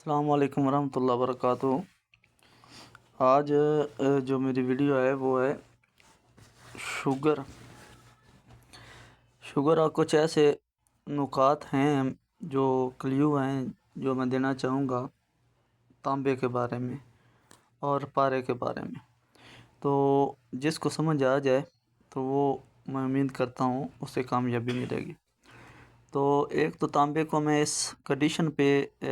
السلام علیکم ورحمۃ اللہ وبرکاتہ۔ آج جو میری ویڈیو ہے وہ ہے شوگر اور کچھ ایسے نکات ہیں جو کلیو ہیں جو میں دینا چاہوں گا تانبے کے بارے میں اور پارے کے بارے میں، تو جس کو سمجھ آ جائے تو وہ میں امید کرتا ہوں اسے کامیابی ملے گی۔ تو ایک تو تانبے کو میں اس کنڈیشن پہ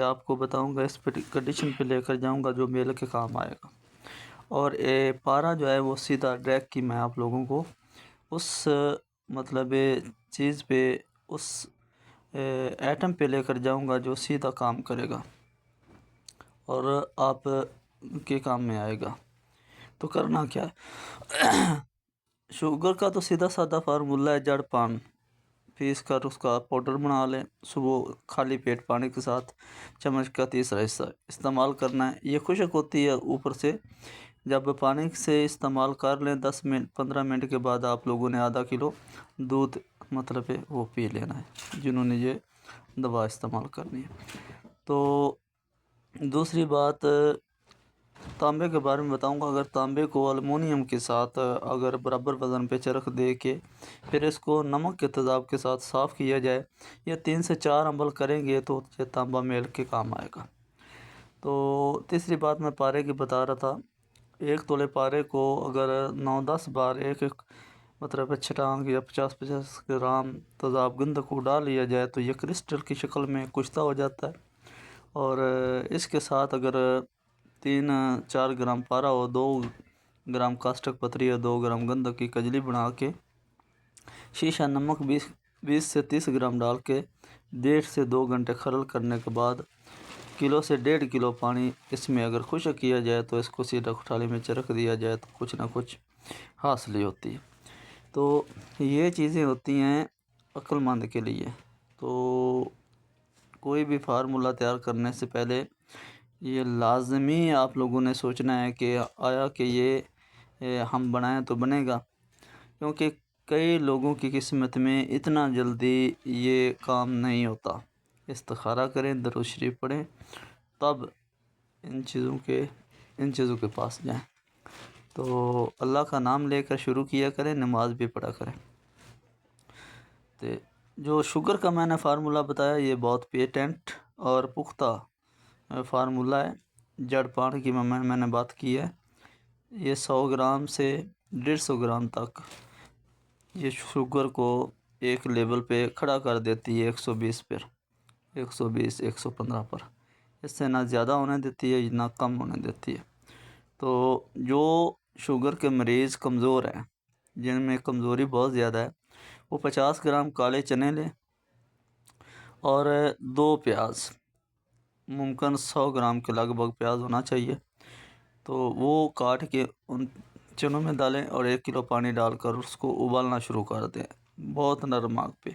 آپ کو بتاؤں گا، اس کنڈیشن پہ لے کر جاؤں گا جو میل کے کام آئے گا، اور پارا جو ہے وہ سیدھا ڈائریکٹ کی میں آپ لوگوں کو اس مطلب چیز پہ، اس ایٹم پہ لے کر جاؤں گا جو سیدھا کام کرے گا اور آپ کے کام میں آئے گا۔ تو کرنا کیا ہے؟ شوگر کا تو سیدھا سادہ فارمولہ ہے، جڑ پان پیس کر اس کا پاؤڈر بنا لیں، صبح خالی پیٹ پانی کے ساتھ چمچ کا تیسرا حصہ استعمال کرنا ہے۔ یہ خشک ہوتی ہے اوپر سے، جب پانی سے استعمال کر لیں 10-15 منٹ کے بعد آپ لوگوں نے آدھا کلو دودھ مطلب وہ پی لینا ہے جنہوں نے یہ دوا استعمال کرنی ہے۔ تو دوسری بات تانبے کے بارے میں بتاؤں گا۔ اگر تانبے کو المونیم کے ساتھ اگر برابر وزن پہ چرخ دے کے پھر اس کو نمک کے تیزاب کے ساتھ صاف کیا جائے، یہ 3 سے 4 عمل کریں گے تو یہ تانبا میل کے کام آئے گا۔ تو تیسری بات میں پارے کی بتا رہا تھا، 1 تولے پارے کو اگر 9-10 بار ایک مطلب چھٹانگ یا 50-50 گرام تیزاب گند کو ڈال لیا جائے تو یہ کرسٹل کی شکل میں کشتہ ہو جاتا ہے۔ اور اس کے ساتھ اگر 3-4 گرام پارا ہو، 2 گرام کاسٹک پتری اور 2 گرام گند کی کجلی بنا کے شیشہ نمک 20 سے 30 گرام ڈال کے 1.5 سے 2 گھنٹے خلل کرنے کے بعد کلو سے 1.5 کلو پانی اس میں اگر خشک کیا جائے تو اس کو سیدھا کٹھالی میں چرخ دیا جائے تو کچھ نہ کچھ حاصل ہوتی ہے۔ تو یہ چیزیں ہوتی ہیں عقل مند کے لیے۔ تو کوئی بھی فارمولہ تیار کرنے سے پہلے یہ لازمی آپ لوگوں نے سوچنا ہے کہ آیا کہ یہ ہم بنائیں تو بنے گا، کیونکہ کئی لوگوں کی قسمت میں اتنا جلدی یہ کام نہیں ہوتا۔ استخارہ کریں، درود شریف پڑھیں، تب ان چیزوں کے پاس جائیں۔ تو اللہ کا نام لے کر شروع کیا کریں، نماز بھی پڑھا کریں۔ تو جو شوگر کا میں نے فارمولہ بتایا یہ بہت پیٹنٹ اور پختہ فارمولہ ہے۔ جڑ پان کی میں نے بات کی ہے، یہ 100 گرام سے 150 گرام تک یہ شوگر کو ایک لیول پہ کھڑا کر دیتی ہے، 120 پر، 115 پر۔ اس سے نہ زیادہ ہونے دیتی ہے نہ کم ہونے دیتی ہے۔ تو جو شوگر کے مریض کمزور ہیں، جن میں کمزوری بہت زیادہ ہے، وہ 50 گرام کالے چنے لیں اور 2 پیاز، ممکن 100 گرام کے لگ بھگ پیاز ہونا چاہیے، تو وہ کاٹ کے ان چنوں میں ڈالیں اور 1 کلو پانی ڈال کر اس کو ابالنا شروع کر دیں بہت نرم آگ پہ۔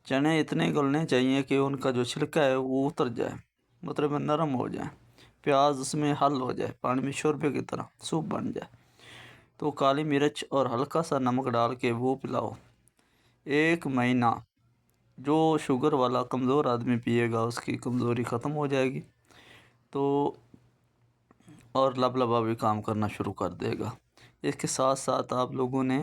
چنے اتنے گلنے چاہیے کہ ان کا جو چھلکا ہے وہ اتر جائے، مطلب نرم ہو جائیں، پیاز اس میں حل ہو جائے، پانی میں شوربے کی طرح سوپ بن جائے۔ تو کالی مرچ اور ہلکا سا نمک ڈال کے وہ پلاؤ 1 مہینہ۔ جو شوگر والا کمزور آدمی پیے گا اس کی کمزوری ختم ہو جائے گی، تو اور لبلبا بھی کام کرنا شروع کر دے گا۔ اس کے ساتھ ساتھ آپ لوگوں نے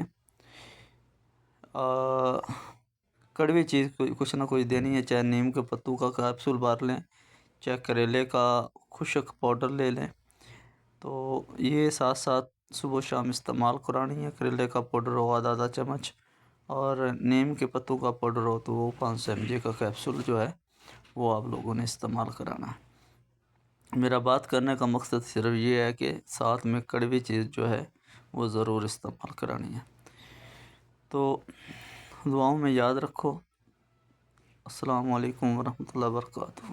کڑوی چیز کچھ نہ کچھ دینی ہے، چاہے نیم کے پتوں کا کیپسول بھر لیں، چاہے کریلے کا خشک پاؤڈر لے لیں۔ تو یہ ساتھ ساتھ صبح شام استعمال کرانی ہے۔ کریلے کا پاؤڈر ہو آدھا چمچ، اور نیم کے پتوں کا پاؤڈر ہو تو وہ 500 mg کا کیپسول جو ہے وہ آپ لوگوں نے استعمال کرانا ہے۔ میرا بات کرنے کا مقصد صرف یہ ہے کہ ساتھ میں کڑوی چیز جو ہے وہ ضرور استعمال کرانی ہے۔ تو دعاؤں میں یاد رکھو۔ السلام علیکم ورحمۃ اللہ وبرکاتہ۔